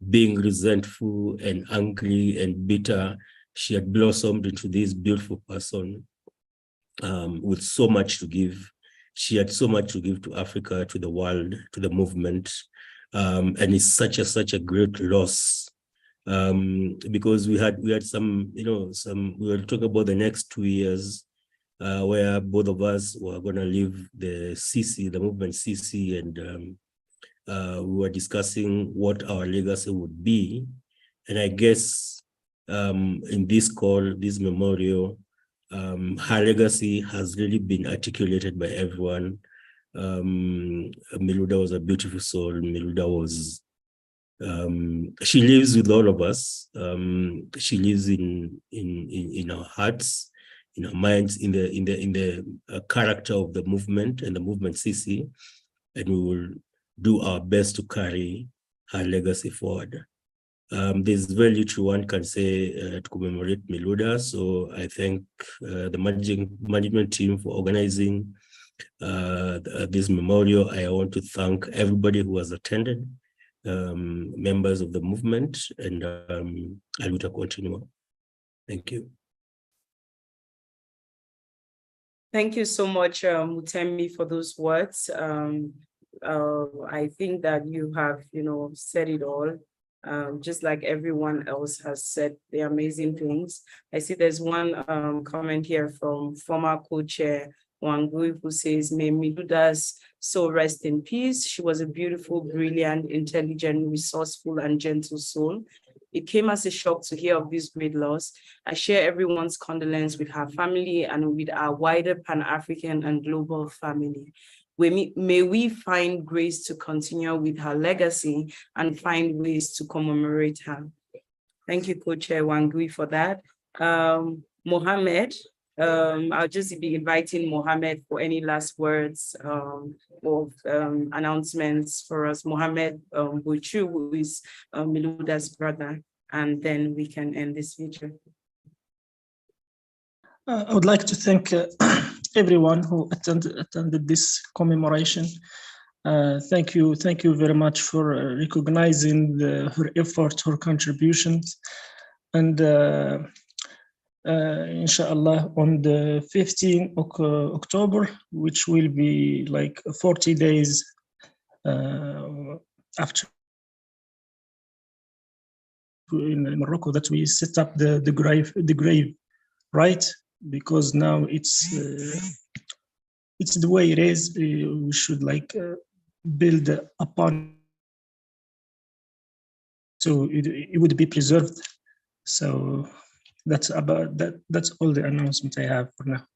being resentful and angry and bitter, she had blossomed into this beautiful person with so much to give. She had so much to give to Africa, to the world, to the movement, and it's such a great loss. Because we had some, we were talking about the next 2 years where both of us were going to leave the CC, the movement CC, and we were discussing what our legacy would be. And I guess in this call, this memorial, her legacy has really been articulated by everyone. Milouda was a beautiful soul. Milouda was she lives with all of us. She lives in our hearts, in our minds, in the character of the movement and the movement CC, and we will do our best to carry her legacy forward. There's very little one can say to commemorate Milouda, so I thank the management team for organizing this memorial. I want to thank everybody who has attended. Members of the movement, and I will continue. Thank you. Thank you so much, Mutemi, for those words. I think that you have, said it all. Just like everyone else has said the amazing things. I see there's one comment here from former co-chair Wangui, who says, may Milouda's soul rest in peace. She was a beautiful, brilliant, intelligent, resourceful, and gentle soul. It came as a shock to hear of this great loss. I share everyone's condolence with her family and with our wider Pan-African and global family. May we find grace to continue with her legacy and find ways to commemorate her. Thank you, Co-Chair Wangui, for that. Mohammed, I'll just be inviting Mohammed for any last words of announcements for us. Mohammed Bouichou, who is Milouda's brother, and then we can end this video. I would like to thank everyone who attended this commemoration. Thank you very much for recognizing her effort, her contributions, and inshallah on the 15th of October, which will be like 40 days after in Morocco, that we set up the grave, right? Because now it's the way it is. We should build upon, so it would be preserved. So that's about that. That's all the announcement I have for now.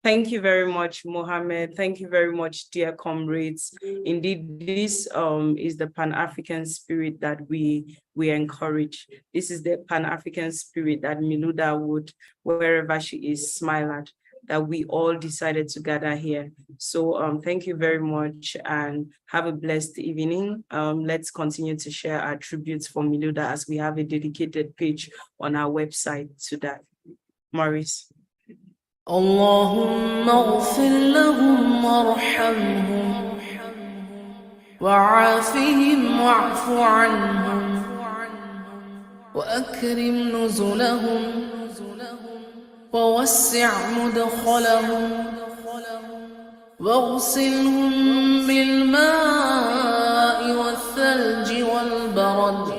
Thank you very much, Mohammed. Thank you very much, dear comrades. Indeed, this is the Pan-African spirit that we encourage. This is the Pan-African spirit that Milouda would, wherever she is, smile at, that we all decided to gather here. So thank you very much and have a blessed evening. Let's continue to share our tributes for Milouda as we have a dedicated page on our website to that. Maurice. اللهم اغفر لهم وارحمهم وعافهم واعف عنهم وأكرم نزلهم ووسع مدخلهم واغسلهم بالماء والثلج والبرد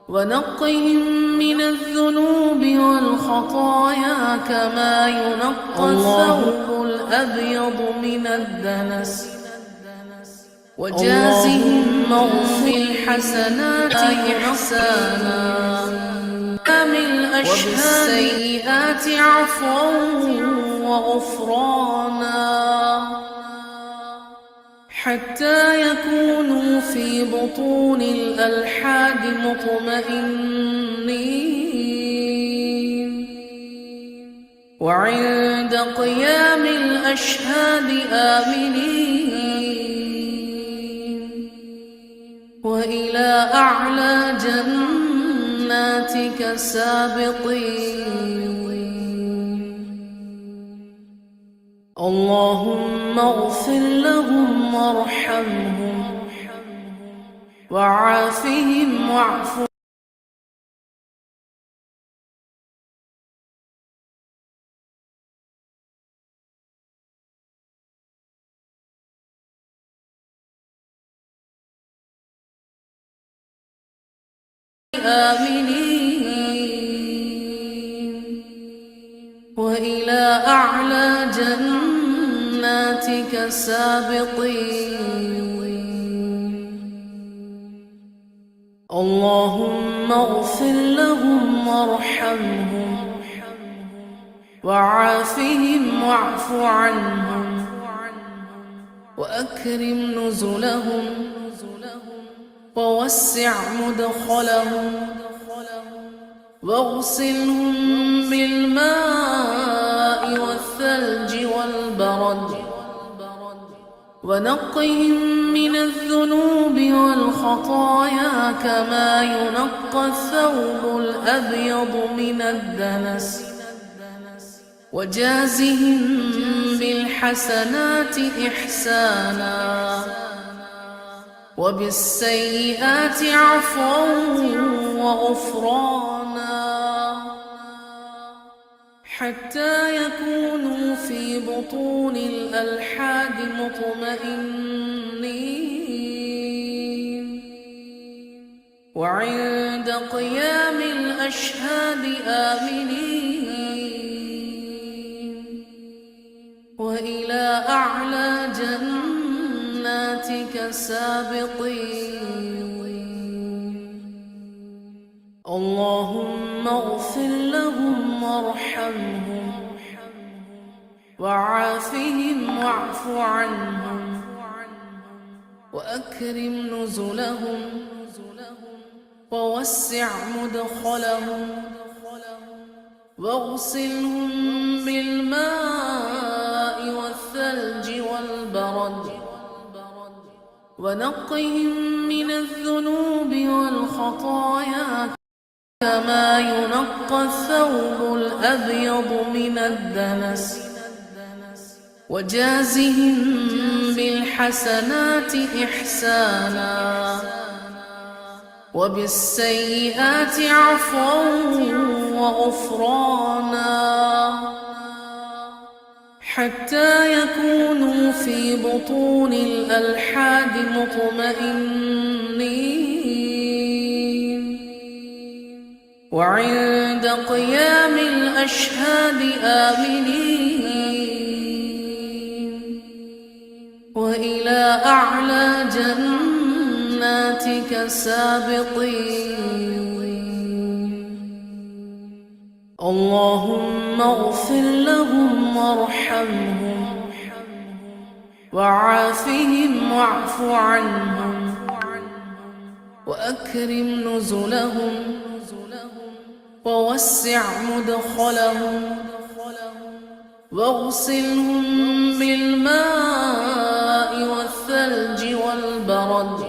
ونقهم من الذنوب والخطايا كما ينقى الثوب الأبيض من الدنس وجازهم بالحسنات إحسانا وبالسيئات عفوا وغفرانا حتى يكونوا في بطون الألحاد مطمئنين وعند قيام الأشهاد آمنين وإلى أعلى جناتك سابقين اللهم اغفر لهم وارحمهم وعافهم واعف آمنين وإلى أعلى جناتك سابقين اللهم اغفر لهم وارحمهم وعافهم واعف عنهم وأكرم نزلهم ووسع مدخلهم واغسلهم بالماء والثلج والبرد ونقهم من الذنوب والخطايا كما ينقى الثوب الأبيض من الدنس وجازهم بالحسنات إحسانا وبالسيئات عفوا وغفرانا حتى يكونوا في بطون الألحاد مطمئنين وعند قيام الأشهاد آمنين وإلى أعلى جناتك سابقين اللهم اغفر لهم وارحمهم وعافهم واعف عنهم وأكرم نزلهم ووسع مدخلهم واغسلهم بالماء والثلج والبرد ونقهم من الذنوب والخطايا كما ينقى الثوب الأبيض من الدنس وجازهم بالحسنات إحسانا وبالسيئات عفوا وغفرانا حتى يكونوا في بطون الألحاد مطمئنين وعند قيام الأشهاد آمنين وإلى أعلى جناتك سابقين اللهم اغفر لهم وارحمهم وعافهم واعف عنهم وأكرم نزلهم ووسع مدخلهم واغسلهم بالماء والثلج والبرد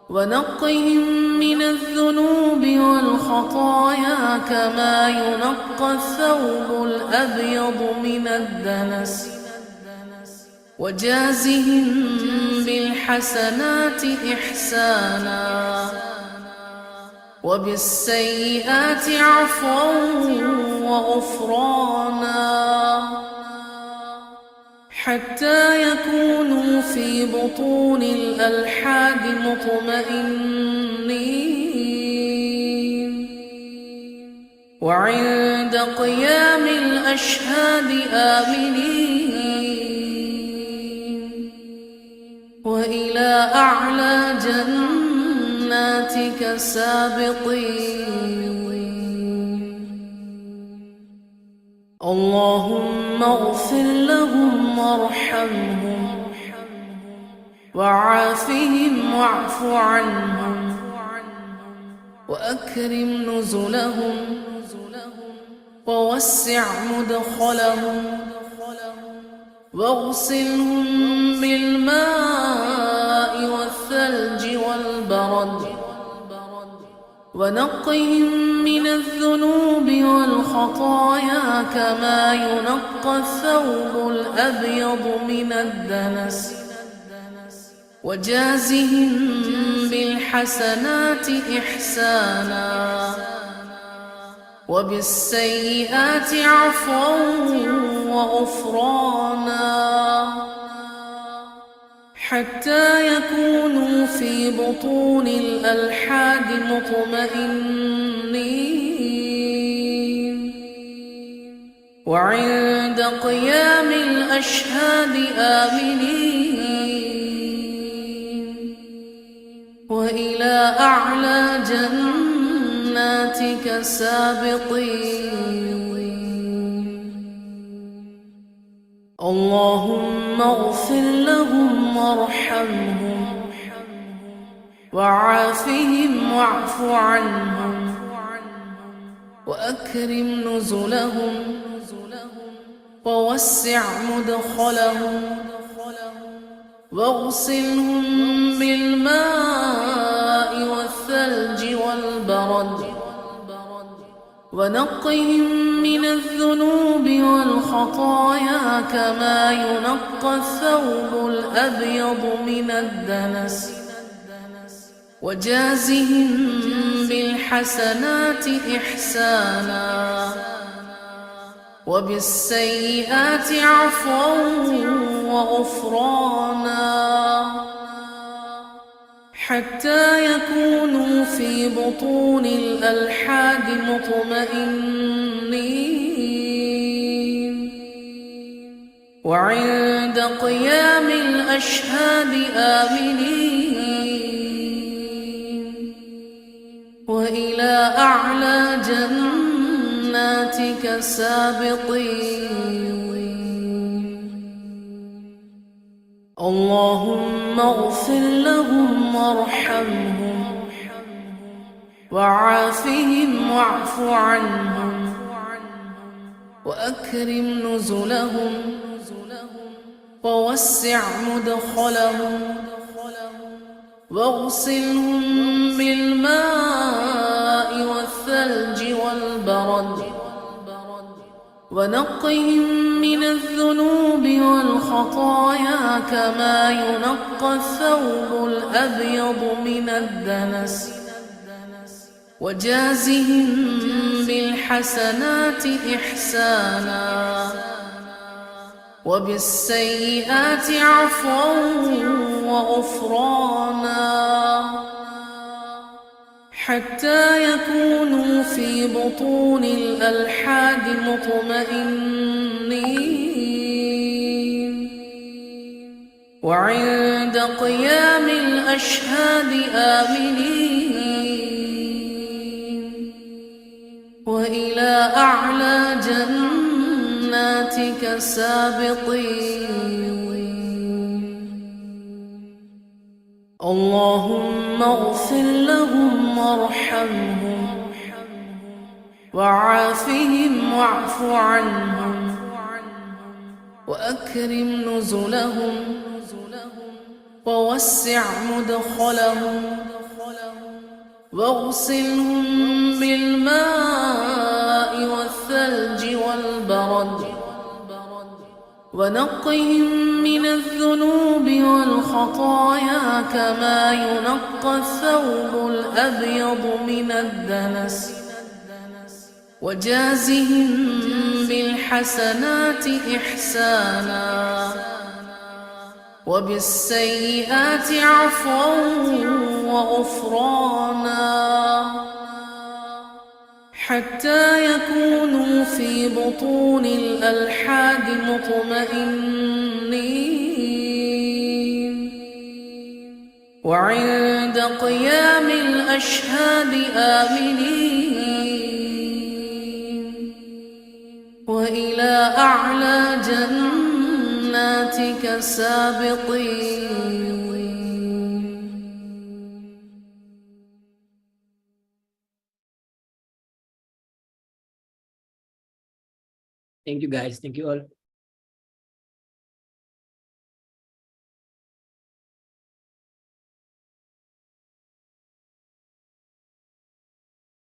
ونقهم من الذنوب والخطايا كما ينقى الثوب الأبيض من الدنس وجازهم بالحسنات إحسانا وبالسيئات عفوا وغفرانا حتى يكونوا في بطون الألحاد مطمئنين وعند قيام الأشهاد آمنين وإلى أعلى جناتك سابقين اللهم اغفر لهم وارحمهم وعافهم واعف عنهم وأكرم نزلهم ووسع مدخلهم واغسلهم بالماء والثلج والبرد ونقهم من الذنوب والخطايا كما ينقى الثوب الأبيض من الدنس وجازهم بالحسنات إحسانا وبالسيئات عفوا وغفرانا حتى يكونوا في بطون الألحاد مطمئنين وعند قيام الأشهاد آمنين وإلى أعلى جناتك سابقين اللهم اغفر لهم وارحمهم وعافهم واعف عنهم وأكرم نزلهم ووسع مدخلهم واغسلهم بالماء والثلج والبرد ونقهم من الذنوب والخطايا كما ينقى الثوب الأبيض من الدنس وجازهم بالحسنات إحسانا وبالسيئات عفوا وغفرانا حتى يكونوا في بطون الألحاد مطمئنين وعند قيام الأشهاد آمنين وإلى أعلى جناتك سابقين اللهم اغفر لهم وارحمهم وعافهم واعف عنهم وأكرم نزلهم ووسع مدخلهم واغسلهم بالماء والثلج والبرد ونقهم من الذنوب والخطايا كما ينقى الثوب الأبيض من الدنس وجازهم بالحسنات إحسانا وبالسيئات عفوا وغفرانا حتى يكونوا في بطون الألحاد مطمئنين وعند قيام الأشهاد آمنين وإلى أعلى جناتك سابقين اللهم اغفر لهم وارحمهم وعافهم واعف عنهم وأكرم نزلهم ووسع مدخلهم واغسلهم بالماء والثلج والبرد ونقهم من الذنوب والخطايا كما ينقى الثوب الأبيض من الدنس وجازهم بالحسنات إحسانا وبالسيئات عفوا وغفرانا حتى يكونوا في بطون الألحاد مطمئنين وعند قيام الأشهاد آمنين وإلى أعلى جناتك سابقين. Thank you guys. Thank you all.